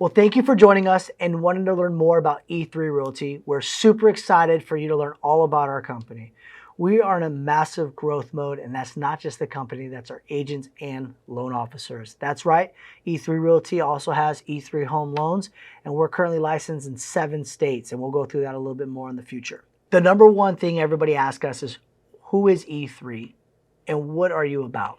Well, thank you for joining us and wanting to learn more about E3 Realty. We're super excited for you to learn all about our company. We are in a massive growth mode, and that's not just the company, that's our agents and loan officers. That's right, E3 Realty also has E3 Home Loans, and we're currently licensed in 7 states, and we'll go through that a little bit more in the future. The number one thing everybody asks us is, who is E3 and what are you about?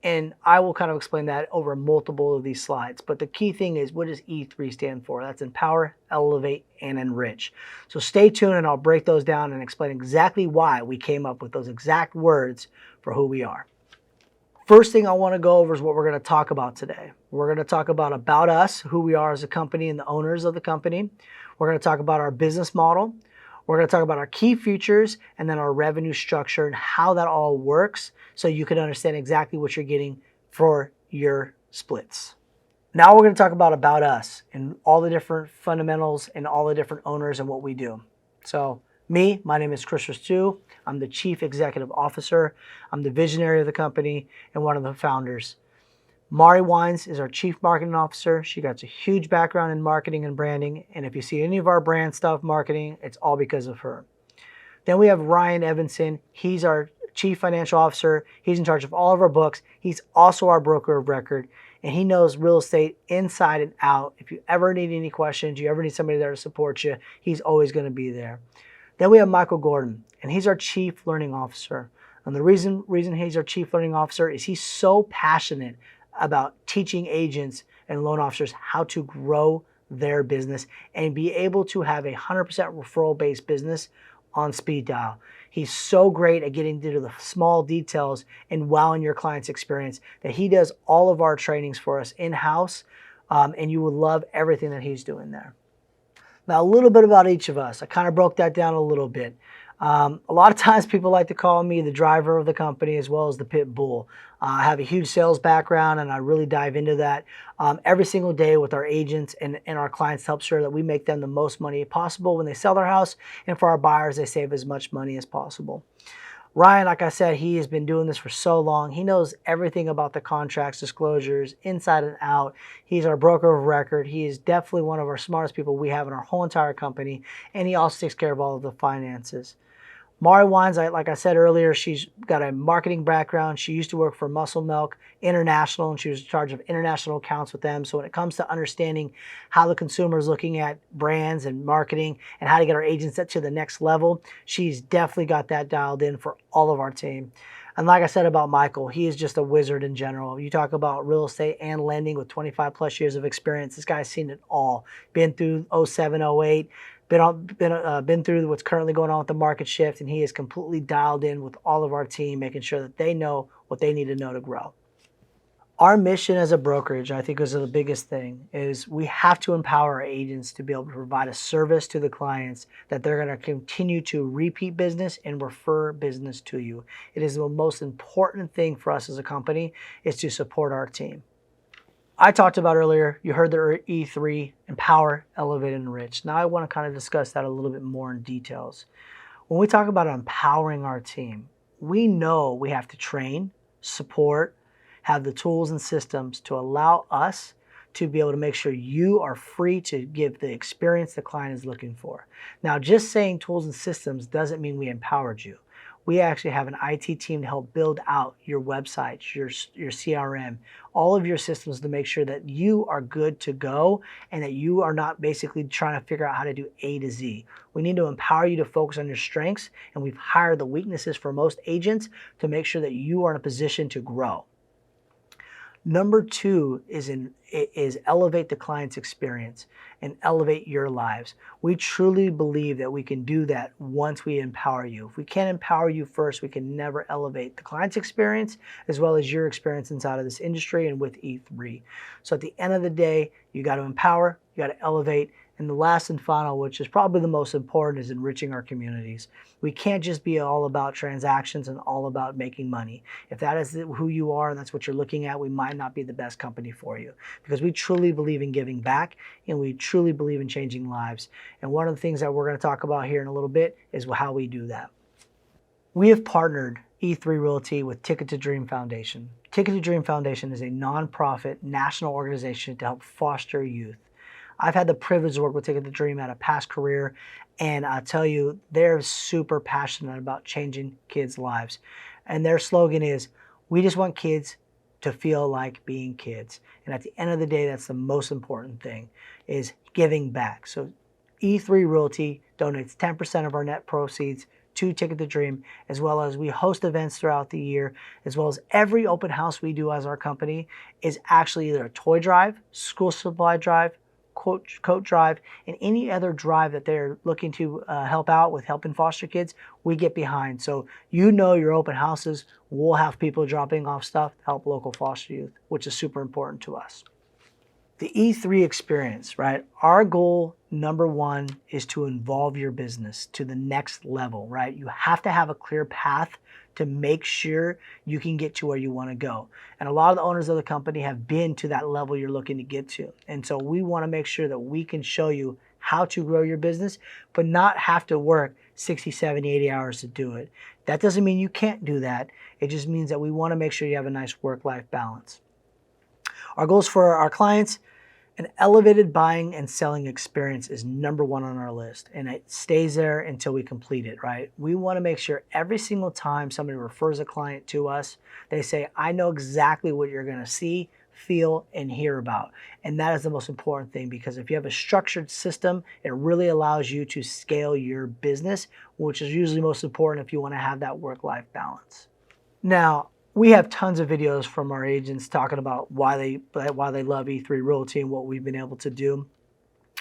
And I will kind of explain that over multiple of these slides. But the key thing is, what does E3 stand for? That's empower, elevate, and enrich. So stay tuned and I'll break those down and explain exactly why we came up with those exact words for who we are. First thing I want to go over is what we're going to talk about today. We're going to talk about us, who we are as a company and the owners of the company. We're going to talk about our business model. We're going to talk about our key features and then our revenue structure and how that all works so you can understand exactly what you're getting for your splits. Now we're going to talk about us and all the different fundamentals and all the different owners and what we do. So my name is Chris Ristau. I'm the Chief Executive Officer. I'm the visionary of the company and one of the founders. Mari Wines is our Chief Marketing Officer. She got a huge background in marketing and branding, and if you see any of our brand stuff marketing, it's all because of her. Then we have Ryan Evanson. He's our Chief Financial Officer. He's in charge of all of our books. He's also our broker of record, and he knows real estate inside and out. If you ever need any questions, you ever need somebody there to support you, he's always going to be there. Then we have Michael Gordon, and he's our Chief Learning Officer. And the reason he's our Chief Learning Officer is he's so passionate about teaching agents and loan officers how to grow their business and be able to have a 100% referral-based business on speed dial. He's so great at getting into the small details and wowing your client's experience that he does all of our trainings for us in-house, and you would love everything that he's doing there. Now, a little bit about each of us. I kind of broke that down a little bit. A lot of times people like to call me the driver of the company as well as the pit bull. I have a huge sales background and I really dive into that every single day with our agents and our clients to help sure that we make them the most money possible when they sell their house, and for our buyers, they save as much money as possible. Ryan, like I said, he has been doing this for so long. He knows everything about the contracts, disclosures, inside and out. He's our broker of record. He is definitely one of our smartest people we have in our whole entire company, and he also takes care of all of the finances. Mari Wines, like I said earlier, she's got a marketing background. She used to work for Muscle Milk International, and she was in charge of international accounts with them. So when it comes to understanding how the consumer is looking at brands and marketing and how to get our agents up to the next level, she's definitely got that dialed in for all of our team. And like I said about Michael, he is just a wizard in general. You talk about real estate and lending with 25 plus years of experience. This guy's seen it all. Been through 07, 08. Been through what's currently going on with the market shift, and he is completely dialed in with all of our team, making sure that they know what they need to know to grow. Our mission as a brokerage, I think, is the biggest thing, is we have to empower our agents to be able to provide a service to the clients that they're going to continue to repeat business and refer business to you. It is the most important thing for us as a company is to support our team. I talked about earlier, you heard the E3, empower, elevate, and enrich. Now I want to kind of discuss that a little bit more in details. When we talk about empowering our team, we know we have to train, support, have the tools and systems to allow us to be able to make sure you are free to give the experience the client is looking for. Now, just saying tools and systems doesn't mean we empowered you. We actually have an IT team to help build out your website, your CRM, all of your systems to make sure that you are good to go and that you are not basically trying to figure out how to do A to Z. We need to empower you to focus on your strengths, and we've hired the weaknesses for most agents to make sure that you are in a position to grow. Number 2 is elevate the client's experience and elevate your lives. We truly believe that we can do that once we empower you. If we can't empower you first, we can never elevate the client's experience as well as your experience inside of this industry and with E3. So at the end of the day, you got to empower, you got to elevate, and the last and final, which is probably the most important, is enriching our communities. We can't just be all about transactions and all about making money. If that is who you are and that's what you're looking at, we might not be the best company for you, because we truly believe in giving back and we truly believe in changing lives. And one of the things that we're going to talk about here in a little bit is how we do that. We have partnered E3 Realty with Ticket to Dream Foundation. Ticket to Dream Foundation is a nonprofit national organization to help foster youth. I've had the privilege to work with Ticket to Dream at a past career, and I tell you, they're super passionate about changing kids' lives. And their slogan is, we just want kids to feel like being kids. And at the end of the day, that's the most important thing, is giving back. So E3 Realty donates 10% of our net proceeds to Ticket to Dream, as well as we host events throughout the year, as well as every open house we do as our company is actually either a toy drive, school supply drive, coat drive, and any other drive that they're looking to help out with helping foster kids, we get behind. So your open houses will have people dropping off stuff to help local foster youth, which is super important to us. The E3 experience, right? Our goal, number one, is to involve your business to the next level, right? You have to have a clear path to make sure you can get to where you want to go. And a lot of the owners of the company have been to that level you're looking to get to. And so we want to make sure that we can show you how to grow your business, but not have to work 60, 70, 80 hours to do it. That doesn't mean you can't do that. It just means that we want to make sure you have a nice work-life balance. Our goals for our clients: an elevated buying and selling experience is number one on our list, and it stays there until we complete it, right? We want to make sure every single time somebody refers a client to us, they say, I know exactly what you're going to see, feel, and hear about. And that is the most important thing, because if you have a structured system, it really allows you to scale your business, which is usually most important if you want to have that work-life balance. Now, we have tons of videos from our agents talking about why they love E3 Realty and what we've been able to do.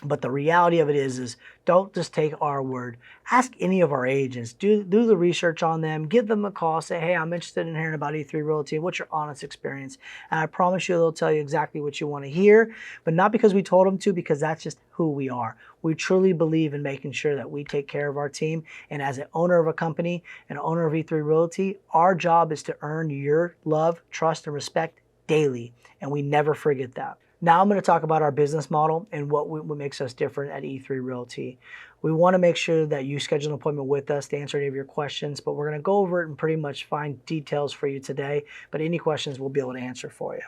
But the reality of it is don't just take our word. Ask any of our agents. Do the research on them. Give them a call. Say, hey, I'm interested in hearing about E3 Realty. What's your honest experience? And I promise you they'll tell you exactly what you want to hear, but not because we told them to, because that's just who we are. We truly believe in making sure that we take care of our team. And as an owner of a company, an owner of E3 Realty, our job is to earn your love, trust, and respect daily. And we never forget that. Now I'm going to talk about our business model and what makes us different at E3 Realty. We want to make sure that you schedule an appointment with us to answer any of your questions, but we're going to go over it and pretty much find details for you today, but any questions we'll be able to answer for you.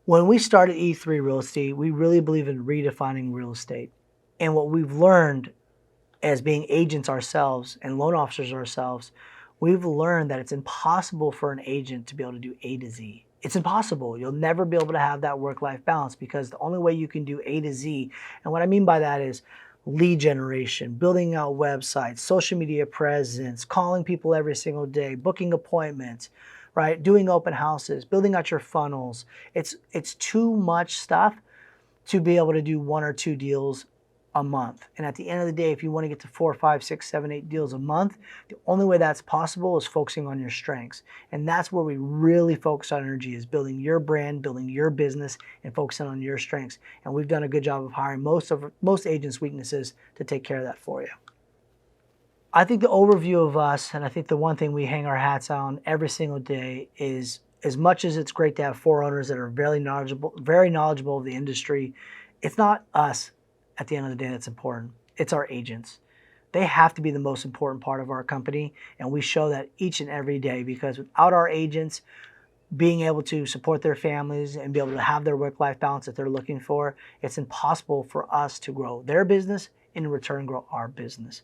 When we started E3 Realty, we really believe in redefining real estate. And what we've learned as being agents ourselves and loan officers ourselves, we've learned that it's impossible for an agent to be able to do A to Z. It's impossible. You'll never be able to have that work-life balance, because the only way you can do A to Z, and what I mean by that is lead generation, building out websites, social media presence, calling people every single day, booking appointments, right? Doing open houses, building out your funnels. It's too much stuff to be able to do 1 or 2 deals a month. And at the end of the day, if you want to get to 4, 5, 6, 7, 8 deals a month, the only way that's possible is focusing on your strengths. And that's where we really focus our energy, is building your brand, building your business, and focusing on your strengths. And we've done a good job of hiring most agents' weaknesses to take care of that for you. I think the overview of us, and I think the one thing we hang our hats on every single day, is as much as it's great to have 4 owners that are very knowledgeable of the industry, it's not us at the end of the day that's important. It's our agents. They have to be the most important part of our company, and we show that each and every day, because without our agents being able to support their families and be able to have their work-life balance that they're looking for, it's impossible for us to grow their business and in return grow our business.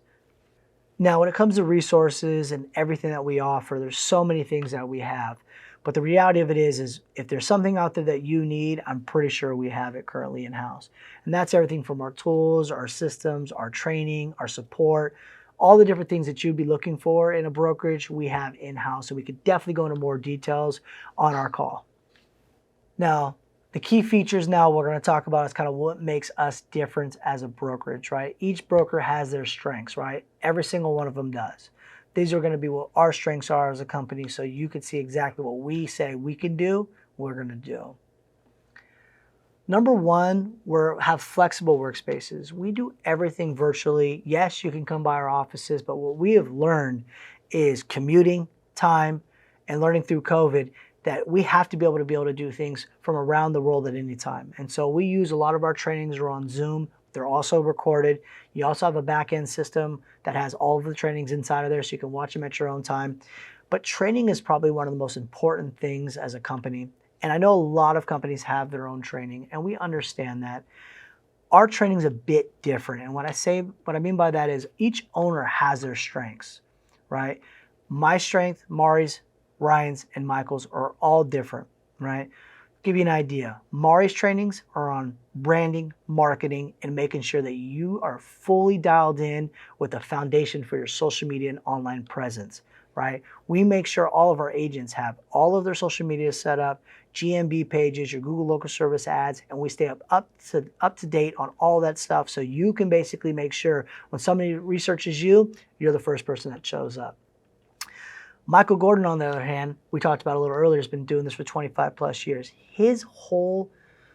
Now, when it comes to resources and everything that we offer, there's so many things that we have. But the reality of it is if there's something out there that you need, I'm pretty sure we have it currently in-house. And that's everything from our tools, our systems, our training, our support, all the different things that you'd be looking for in a brokerage, we have in-house. So we could definitely go into more details on our call. Now, the key features now we're going to talk about is kind of what makes us different as a brokerage, right? Each broker has their strengths, right? Every single one of them does. These are going to be what our strengths are as a company, so you can see exactly what we say we can do, we're going to do. Number one, we have flexible workspaces. We do everything virtually. Yes, you can come by our offices, but what we have learned is commuting time and learning through COVID that we have to be able to do things from around the world at any time. And so we use a lot of our trainings are on Zoom. They're also recorded. You also have a back-end system that has all of the trainings inside of there, so you can watch them at your own time. But training is probably one of the most important things as a company. And I know a lot of companies have their own training, and we understand that. Our training is a bit different. And what I mean by that is each owner has their strengths, right? My strength, Mari's, Ryan's, and Michael's are all different, right? Give you an idea. Mari's trainings are on branding, marketing, and making sure that you are fully dialed in with a foundation for your social media and online presence, right? We make sure all of our agents have all of their social media set up, GMB pages, your Google local service ads, and we stay up to date on all that stuff so you can basically make sure when somebody researches you, you're the first person that shows up. Michael Gordon, on the other hand, we talked about a little earlier, has been doing this for 25 plus years. His whole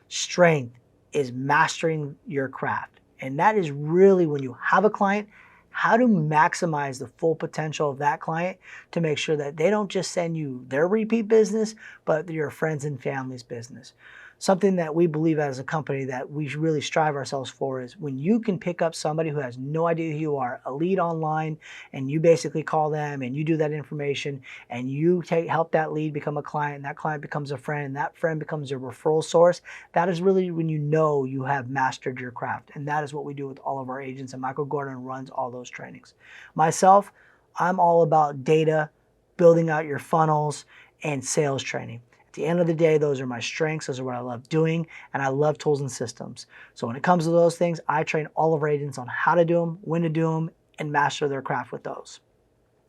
strength is mastering your craft. And that is really when you have a client, how to maximize the full potential of that client to make sure that they don't just send you their repeat business, but your friends and family's business. Something that we believe as a company that we really strive ourselves for is when you can pick up somebody who has no idea who you are, a lead online, and you basically call them and you do that information and you help that lead become a client, and that client becomes a friend, and that friend becomes your referral source. That is really when you know you have mastered your craft. And that is what we do with all of our agents, and Michael Gordon runs all those trainings. Myself, I'm all about data, building out your funnels, and sales training. At the end of the day, those are my strengths. Those are what I love doing, and I love tools and systems. So when it comes to those things, I train all of our agents on how to do them, when to do them, and master their craft with those.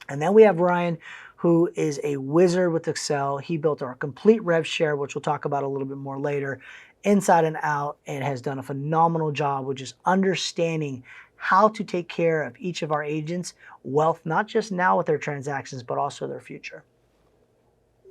And then we have Ryan, who is a wizard with Excel. He built our complete rev share, which we'll talk about a little bit more later, inside and out, and has done a phenomenal job with just understanding how to take care of each of our agents' wealth, not just now with their transactions, but also their future.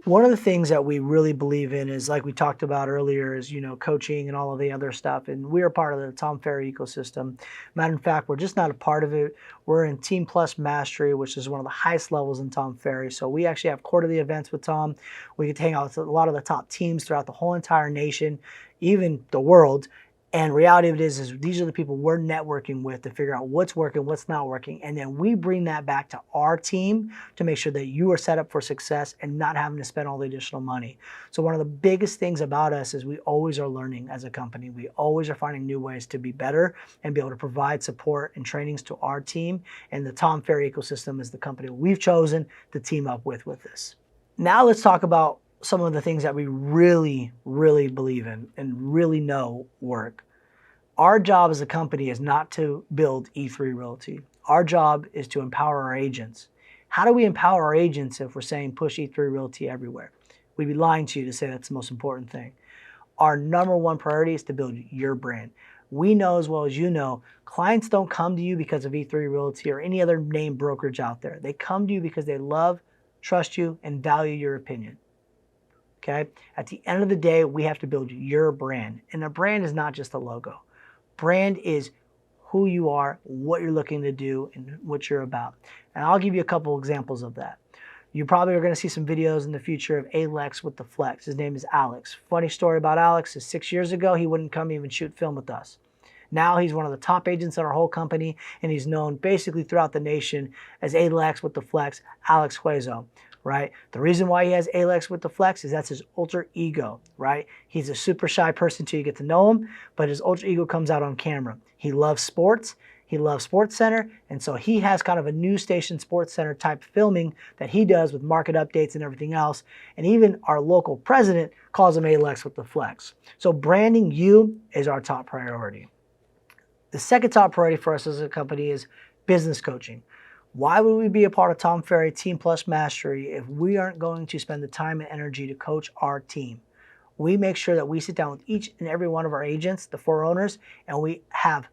One of the things that we really believe in is, like we talked about earlier, is, coaching and all of the other stuff. And we're part of the Tom Ferry ecosystem. Matter of fact, we're just not a part of it. We're in Team Plus Mastery, which is one of the highest levels in Tom Ferry. So we actually have quarterly events with Tom. We get to hang out with a lot of the top teams throughout the whole entire nation, even the world. And reality of it is these are the people we're networking with to figure out what's working, what's not working. And then we bring that back to our team to make sure that you are set up for success and not having to spend all the additional money. So one of the biggest things about us is we always are learning as a company. We always are finding new ways to be better and be able to provide support and trainings to our team. And the Tom Ferry ecosystem is the company we've chosen to team up with this. Now let's talk about some of the things that we really, really believe in and really know work. Our job as a company is not to build E3 Realty. Our job is to empower our agents. How do we empower our agents if we're saying push E3 Realty everywhere? We'd be lying to you to say that's the most important thing. Our number one priority is to build your brand. We know as well as you know, clients don't come to you because of E3 Realty or any other name brokerage out there. They come to you because they love, trust you, and value your opinion. Okay? At the end of the day, we have to build your brand. And a brand is not just a logo. Brand is who you are, what you're looking to do, and what you're about. And I'll give you a couple examples of that. You probably are going to see some videos in the future of Alex with the Flex. His name is Alex. Funny story about Alex is 6 years ago, he wouldn't come even shoot film with us. Now he's one of the top agents in our whole company, and he's known basically throughout the nation as Alex with the Flex, Alex Huezo. Right? The reason why he has Alex with the Flex is that's his alter ego, right? He's a super shy person till you get to know him, but his alter ego comes out on camera. He loves sports. He loves Sports Center, and so he has kind of a news station Sports Center type filming that he does with market updates and everything else. And even our local president calls him Alex with the Flex. So branding you is our top priority. The second top priority for us as a company is business coaching. Why would we be a part of Tom Ferry Team Plus Mastery if we aren't going to spend the time and energy to coach our team? We make sure that we sit down with each and every one of our agents, the 4 owners, and we have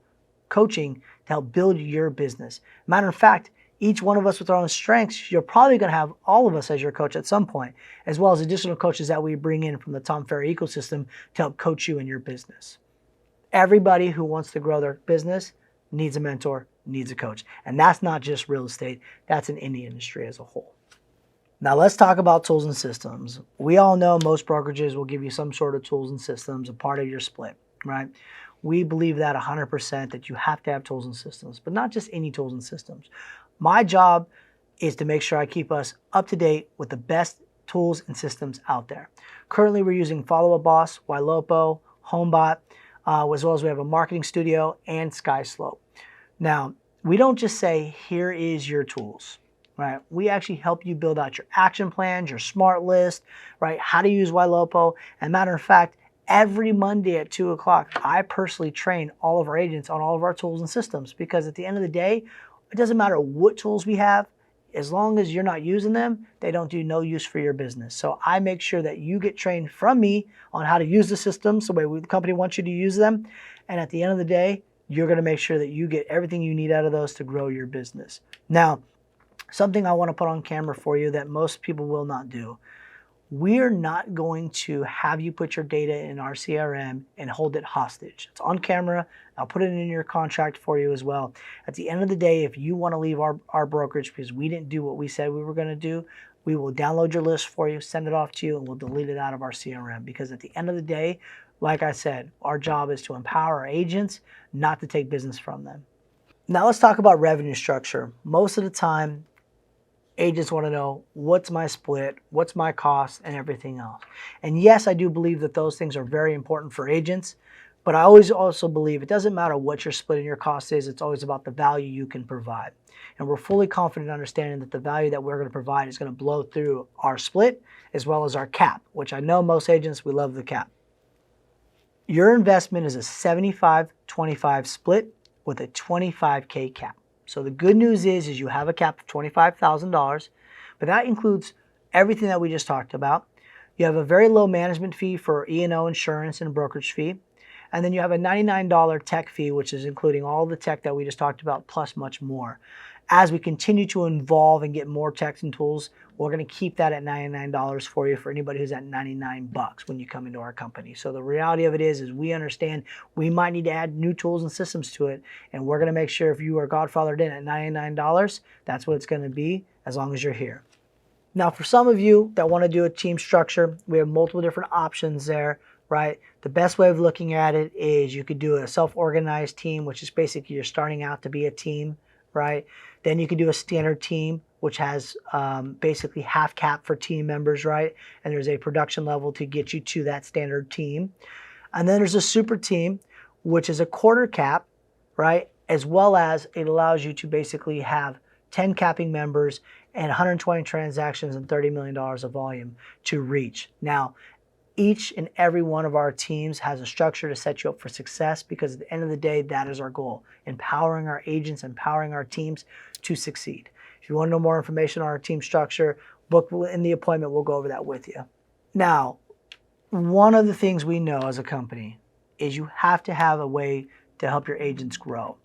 coaching to help build your business. Matter of fact, each one of us with our own strengths, you're probably going to have all of us as your coach at some point, as well as additional coaches that we bring in from the Tom Ferry ecosystem to help coach you in your business. Everybody who wants to grow their business needs a mentor, needs a coach. And that's not just real estate, that's in any industry as a whole. Now let's talk about tools and systems. We all know most brokerages will give you some sort of tools and systems, a part of your split, right? We believe that 100% that you have to have tools and systems, but not just any tools and systems. My job is to make sure I keep us up to date with the best tools and systems out there. Currently we're using Follow Up Boss, Ylopo, HomeBot, as well as we have a marketing studio and Sky Slope. Now, we don't just say, here is your tools, right? We actually help you build out your action plans, your smart list, right? How to use YLOPO. And matter of fact, every Monday at 2 o'clock, I personally train all of our agents on all of our tools and systems, because at the end of the day, it doesn't matter what tools we have. As long as you're not using them, they don't do no use for your business. So I make sure that you get trained from me on how to use the systems the way the company wants you to use them. And at the end of the day, you're going to make sure that you get everything you need out of those to grow your business. Now, something I want to put on camera for you that most people will not do. We're not going to have you put your data in our CRM and hold it hostage. It's on camera. I'll put it in your contract for you as well. At the end of the day, if you want to leave our brokerage because we didn't do what we said we were going to do, we will download your list for you, send it off to you, and we'll delete it out of our CRM. Because at the end of the day, like I said, our job is to empower our agents, not to take business from them. Now let's talk about revenue structure. Most of the time, agents want to know, what's my split, what's my cost, and everything else. And yes, I do believe that those things are very important for agents, but I always also believe it doesn't matter what your split and your cost is, it's always about the value you can provide. And we're fully confident in understanding that the value that we're going to provide is going to blow through our split as well as our cap, which I know most agents, we love the cap. Your investment is a 75-25 split with a $25K cap. So the good news is you have a cap of $25,000, but that includes everything that we just talked about. You have a very low management fee for E&O insurance and brokerage fee. And then you have a $99 tech fee, which is including all the tech that we just talked about, plus much more. As we continue to evolve and get more techs and tools, we're going to keep that at $99 for you for anybody who's at $99 when you come into our company. So the reality of it is we understand we might need to add new tools and systems to it, and we're going to make sure if you are godfathered in at $99, that's what it's going to be as long as you're here. Now, for some of you that want to do a team structure, we have multiple different options there, right? The best way of looking at it is you could do a self-organized team, which is basically you're starting out to be a team, right? Then you could do a standard team, which has basically half cap for team members, right? And there's a production level to get you to that standard team. And then there's a super team, which is a quarter cap, right? As well as it allows you to basically have 10 capping members and 120 transactions and $30 million of volume to reach. Now, each and every one of our teams has a structure to set you up for success, because at the end of the day, that is our goal, empowering our agents, empowering our teams to succeed. If you want to know more information on our team structure, book in the appointment, we'll go over that with you. Now, one of the things we know as a company is you have to have a way to help your agents grow.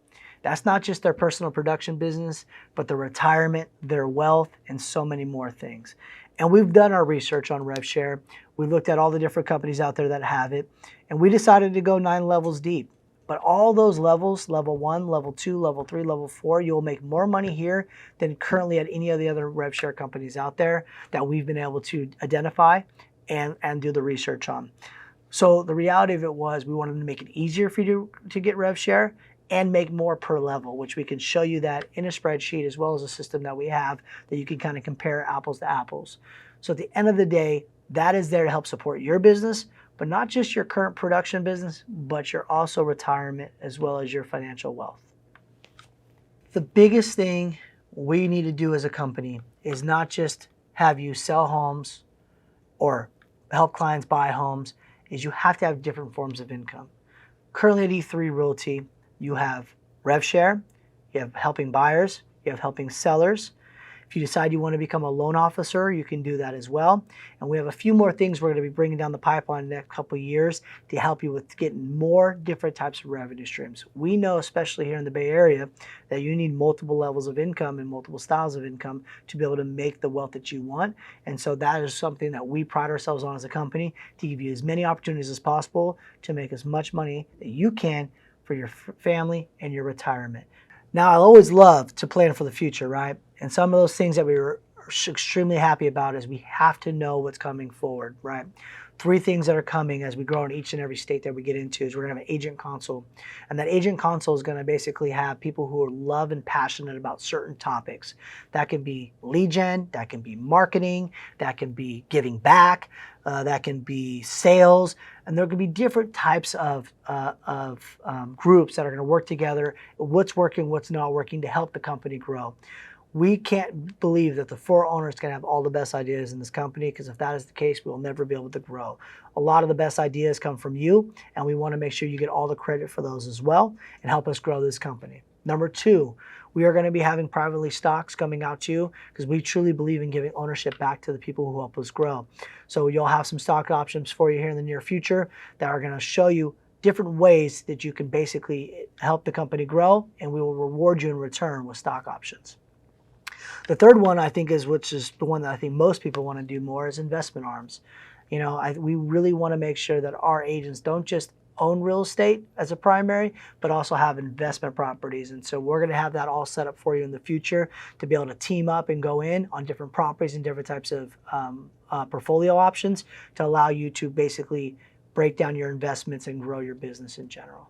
That's not just their personal production business, but their retirement, their wealth, and so many more things. And we've done our research on RevShare. We looked at all the different companies out there that have it, and we decided to go 9 levels deep. But all those levels, level 1, level 2, level 3, level 4, you'll make more money here than currently at any of the other RevShare companies out there that we've been able to identify and do the research on. So the reality of it was we wanted to make it easier for you to get RevShare and make more per level, which we can show you that in a spreadsheet as well as a system that we have that you can kind of compare apples to apples. So at the end of the day, that is there to help support your business, but not just your current production business, but your also retirement as well as your financial wealth. The biggest thing we need to do as a company is not just have you sell homes or help clients buy homes, is you have to have different forms of income. Currently at E3 Realty, you have RevShare, you have helping buyers, you have helping sellers. If you decide you want to become a loan officer, you can do that as well. And we have a few more things we're going to be bringing down the pipeline in the next couple of years to help you with getting more different types of revenue streams. We know, especially here in the Bay Area, that you need multiple levels of income and multiple styles of income to be able to make the wealth that you want. And so that is something that we pride ourselves on as a company, to give you as many opportunities as possible to make as much money that you can for your family and your retirement. Now, I always love to plan for the future, right? And some of those things that we extremely happy about is we have to know what's coming forward, right? 3 things that are coming as we grow in each and every state that we get into is we're going to have an agent console. And that agent console is going to basically have people who are love and passionate about certain topics. That can be lead gen, that can be marketing, that can be giving back, that can be sales, and there can be different types of groups that are going to work together, what's working, what's not working to help the company grow. We can't believe that the 4 owners can have all the best ideas in this company, because if that is the case, we'll never be able to grow. A lot of the best ideas come from you, and we want to make sure you get all the credit for those as well and help us grow this company. Number 2, we are going to be having privately stocks coming out to you, because we truly believe in giving ownership back to the people who help us grow. So you'll have some stock options for you here in the near future that are going to show you different ways that you can basically help the company grow, and we will reward you in return with stock options. The third one, I think, which is the one that I think most people want to do more, is investment arms. You know, we really want to make sure that our agents don't just own real estate as a primary, but also have investment properties. And so we're going to have that all set up for you in the future to be able to team up and go in on different properties and different types of portfolio options to allow you to basically break down your investments and grow your business in general.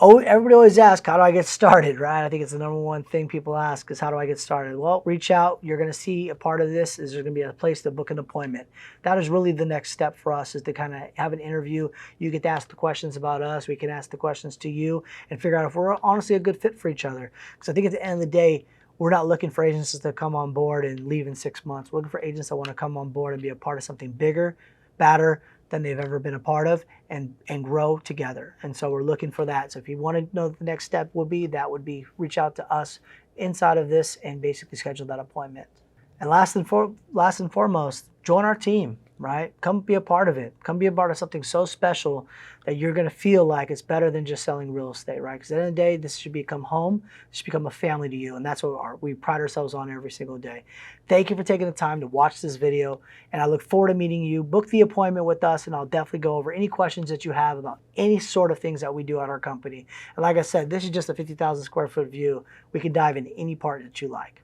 Oh, everybody always asks, how do I get started, right? I think it's the number one thing people ask is, how do I get started? Well, reach out. You're going to see a part of this is there's going to be a place to book an appointment. That is really the next step for us, is to kind of have an interview. You get to ask the questions about us. We can ask the questions to you and figure out if we're honestly a good fit for each other. Because I think at the end of the day, we're not looking for agents to come on board and leave in 6 months. We're looking for agents that want to come on board and be a part of something bigger, badder than they've ever been a part of, and grow together. And so we're looking for that. So if you want to know what the next step will be, that would be reach out to us inside of this and basically schedule that appointment. And last and foremost, join our team, right? Come be a part of it. Come be a part of something so special that you're going to feel like it's better than just selling real estate, right? Because at the end of the day, this should become home. This should become a family to you. And that's what we pride ourselves on every single day. Thank you for taking the time to watch this video. And I look forward to meeting you. Book the appointment with us, and I'll definitely go over any questions that you have about any sort of things that we do at our company. And like I said, this is just a 50,000 square foot view. We can dive into any part that you like.